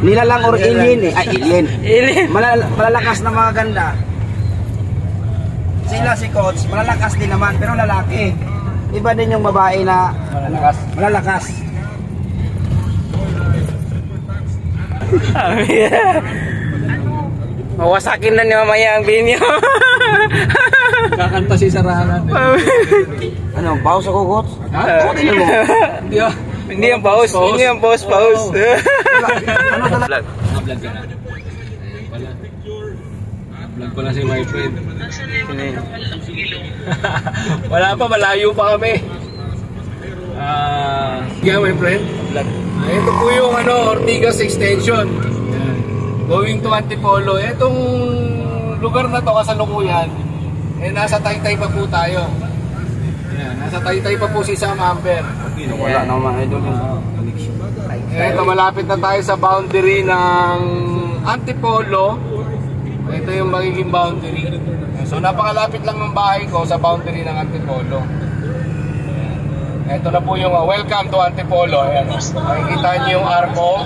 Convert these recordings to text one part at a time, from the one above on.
Nilalang or alien eh. Ay, alien. Malalakas na mga ganda. Sila si Coach, malalakas din naman, pero lalaki. Iba din yung babae na malalakas. Mawasakin na ni mamaya ang binyo. Kakanta si Sarahan natin. Ano, pause ako, Coach? Ha? Hindi yung pause. Hindi yung pause. Ano talaga? Vlog ka na. Vlog pala si my friend. Wala pa, malayo pa kami. Yeah, my friend. Ito po yung Ortigas Extension. Going to Antipolo. Itong lugar na to kasalukuyan, nasa Taytay pa po tayo. Nasa Taytay pa po si Sam Amber. Wala naman ito. Ito, malapit na tayo sa boundary ng Antipolo. Ito yung magiging boundary. So napakalapit lang ng bahay ko sa boundary ng Antipolo. Ito na po yung welcome to Antipolo. Ayan. Makikita niyo yung arko.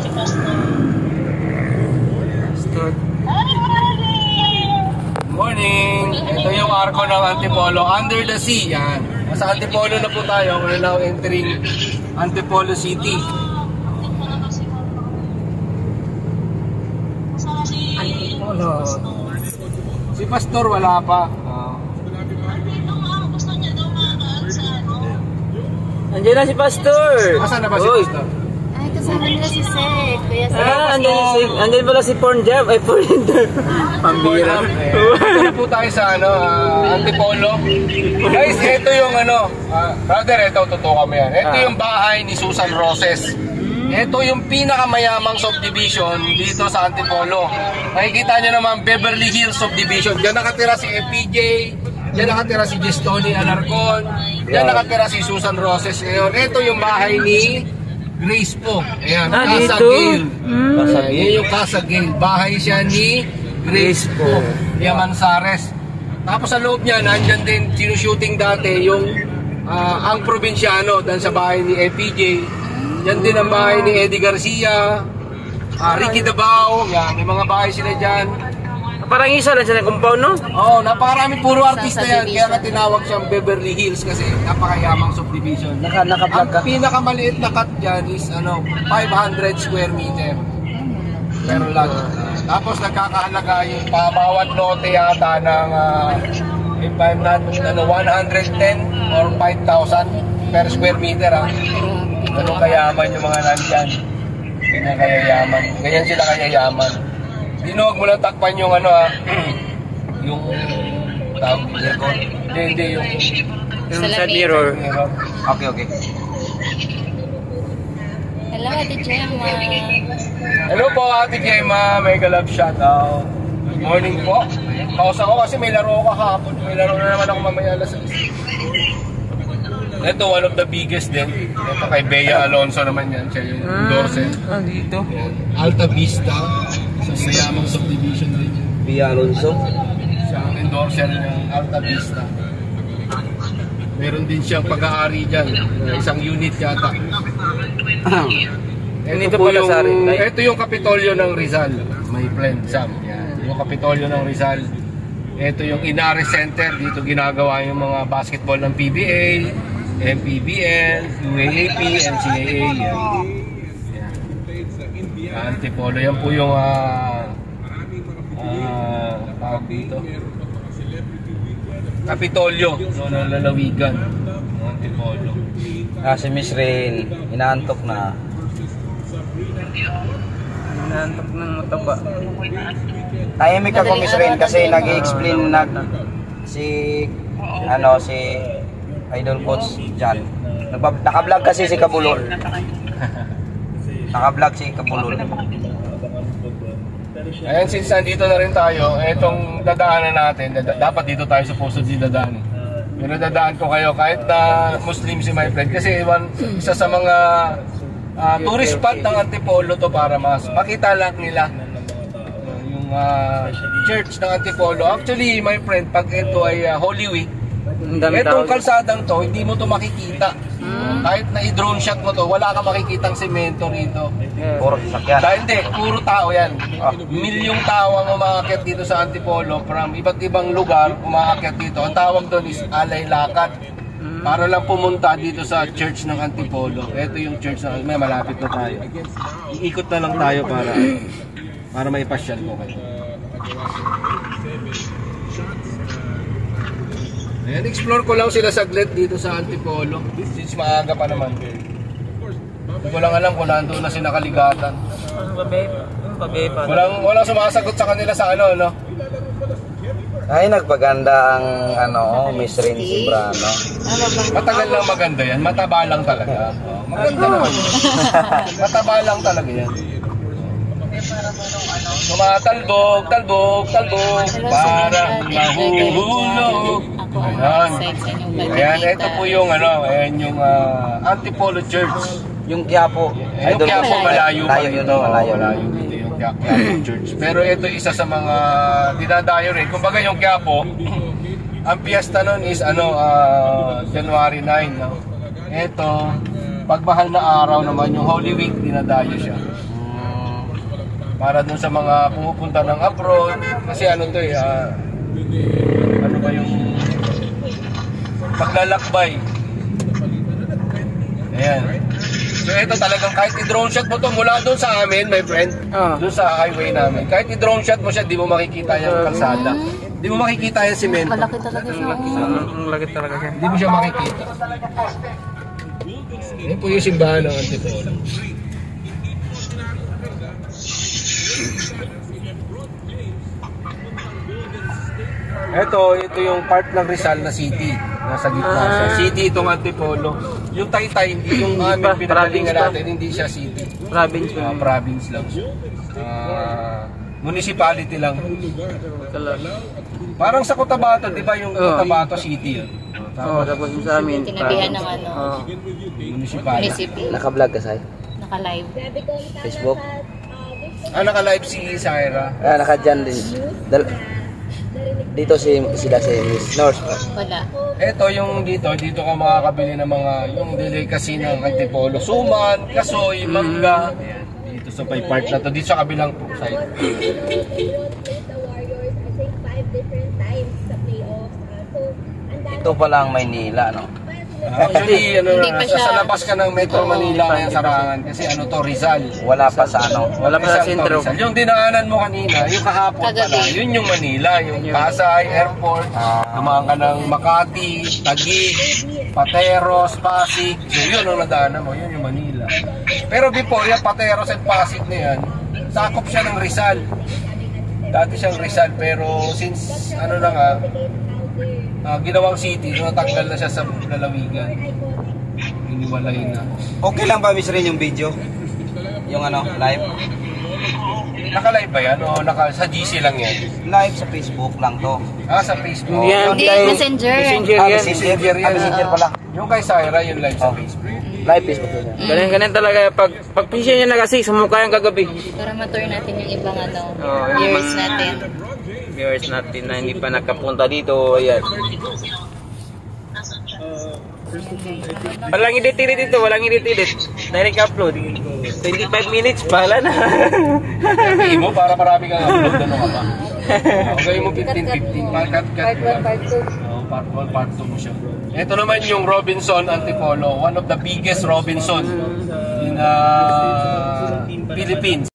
Morning! Ito yung arko ng Antipolo, under the sea. Yan. Nasa Antipolo na po tayo. We're now entering Antipolo City. Antipolo. Si Pastor wala pa. Andiyan na si Pastor. Asan na ba si Pastor? Ay, kasama nila si Sek. Kuya Sek. Andyan pala si Porn Jam. Ay, Porn Jam. Pambira. Ito na po tayo sa Antipolo. Guys, ito yung brother, ito totoo kami yan. Ito yung bahay ni Susan Roses. Ito yung pinakamayamang subdivision dito sa Antipolo. Makikita nyo naman Beverly Hills subdivision. Diyan nakatira si FPJ, diyan nakatira si Gistoni Alarcon, diyan nakatira si Susan Roses. Ngayon, ito yung bahay ni Grace po. Ayan, Casa Gale. Ayan yung Casa Gale. Bahay siya ni Grace po. Yamansares. Tapos sa loob niya, nandyan din sinushooting dati yung ang probinsyano dan sa bahay ni FPJ. Yan din ang bahay ni Eddie Garcia, Ricky Dabao. Yan, may mga bahay sila dyan. Parang isa lang siya ng compound, no? Oo, napakarami, puro artista yan. Kaya ka tinawag siyang Beverly Hills kasi napakayamang subdivision. Naka-vlog ka. Ang pinakamaliit na cut dyan is 500 square meter. Pero lang. Tapos nagkakahalaga yung bawat lote yata ng if I'm not 110 or 5,000 per square meter. Ganun kayaman yung mga nandyan. Ganyan kayayaman. Ganyan sila kayayaman. Dinuwag mo lang takpan yung yung tawag mirror. Hindi yung sa mirror. Okay. Hello, Ate Gemma. Hello po, Ate Gemma. May galab shoutout. Good morning po. Pausa ko kasi may laro ko kahapon. May laro na naman ako mamaya alas 6. Ito, one of the biggest din. Ito kay Bea Alonso naman yan. Siya yung endorser. Dito. Alta Vista. Sa mayamang subdivision rin yan. Bea Alonso. Siya ang endorser ng Alta Vista. Meron din siyang pag-aari dyan. Isang unit yata. Ito yung Kapitolyo ng Rizal. My friend Sam. Yan. Yung Kapitolyo ng Rizal. Ito yung Inari Center. Dito ginagawa yung mga basketball ng PBA, MPBL, UAAP, NCAA. Yan. Antipolo. Yan po yung tawag dito. Kapitolyo. Ng lalawigan. Antipolo. Si Miss Rain, inaantok na. Nantok ng mataba. Tahimik ako, Miss Rain, kasi nag-i-explain si Idol Coach Jan. Naka-vlog kasi si Kabulol. Naka-vlog si Kabulol. Ayan, since nandito na rin tayo, etong dadaanan natin, dapat dito tayo supposedly dadaan. Pero dadaan ko kayo kahit na Muslim si my friend kasi isa sa mga tourist spot ng Antipolo to para mas makita lang nila yung church ng Antipolo. Actually, my friend, pag ito ay Holy Week, Ang dami Etong tao. kalsadang to, hindi mo to makikita. Kahit na i-drone shot mo to, wala ka makikitang semento rito. Puro sasakyan. Dahil hindi, puro tao yan. Milyong tao ang umaakyat dito sa Antipolo from iba't ibang lugar umaakyat dito. Ang tawag doon is Alay Lakad. Para lang pumunta dito sa church ng Antipolo. Ito yung church na may malapit na tayo. Iikot na lang tayo para may pasyal ko kayo. Ayan, explore ko lang sila saglit dito sa Antipolo. Since maaga pa naman. Hindi ko lang alam kung nandun na sinakaligatan. Walang sumasagot sa kanila sa ano, no? Ay, nagpaganda ang Miss Rincy Brano. Ano ba? Matagal lang maganda yan. Mataba lang talaga. Maganda naman yun. Mataba lang talaga yan. Tumatalbog, talbog, talbog, parang mahuhulog. Ayan. Ayan, ito po yung ayan yung Antipolo Church. Yung Quiapo. Yung Quiapo malayo pa yun, dito. malayo. Dito yung Quiapo Church. Pero ito isa sa mga dinadayo rin. Kumbaga yung Quiapo, ang piyesta nun is January 9. No? Ito, pagmahal na araw naman yung Holy Week, dinadayo siya. Para dun sa mga pumupunta ng abroad. Kasi ano to ano ba yung paglalakbay. Ayan. So ito talagang kahit i-drone shot mo to mula doon sa amin, my friend, doon sa highway namin. Kahit i-drone shot mo siya, di mo makikita yung kalsada. Di mo makikita yung simento. Malaki talaga siya. Ang laki talaga siya. Di mo siya makikita. Yan po yung simbahan ng Antipolo. Ito yung part ng Rizal na city. Nasa gitna siya. City itong Antipolo. Yung Taytay, hindi yung aming pinagalingan natin, hindi siya city. Province yun. Province lang siya. Municipality lang. Parang sa Cotabato, di ba yung Cotabato City yun? Oo, tapos yung sa amin. Tinabihan ng Municipality. municipal. Naka-vlog ka, Sai? Naka-live. Facebook? Naka-live si Syra. Naka-dyan din. Dito sila si Miss North. Wala. Ito yung dito ka makakabili ng mga yung delicacy ng Antipolo. Suman, kasoy, mangga. Ayan, dito sa may part na to. Dito sa kabilang side. Ito pa lang Maynila, no? Actually, Hindi pa siya- sa labas ka ng Metro Manila ngayon Sarangan kasi Rizal. Wala pa sa Wala pa sa Rizal to, sentro. Rizal. Yung dinaanan mo kanina, yung kahapon pala, Kagabi. yun yung Manila, yung Pasay Airport, dumaan ka ng Makati, Taguig, Pateros, Pasig. So yun ang nadaanan mo, yun yung Manila. Pero before yan, Pateros and Pasig na yan, sakop siya ng Rizal. Dati siyang Rizal, pero since ginawang city, natanggal na siya sa lalawigan. Iniwalay na. Okay lang ba, Miss Rin, yung video? Yung live? Naka-live ba yan? O sa GC lang yan? Live sa Facebook lang to. Sa Facebook. Hindi yan. Hindi, Kay- messenger. Messenger yan. Messenger yan. Messenger pala. Yung kay Syra, yung live sa Facebook. Live Facebook yun. Ganyan talaga. Pag pinsya niya na kasi, sumukha yung kagabi. Para ma-tour natin yung ibang yung viewers natin. Viewers natin na hindi pa nakapunta dito. Ayan. Walang edit-edit dito. Walang edit-edit. Direct upload. 25 minutes. Bahala na. Sabihin mo, para marami kang upload. Ano ka ba? Okay mo 15-15. Part 1, part 2. Part 1, part 2 mo siya. Ito naman yung Robinson Antipolo. One of the biggest Robinson in Philippines.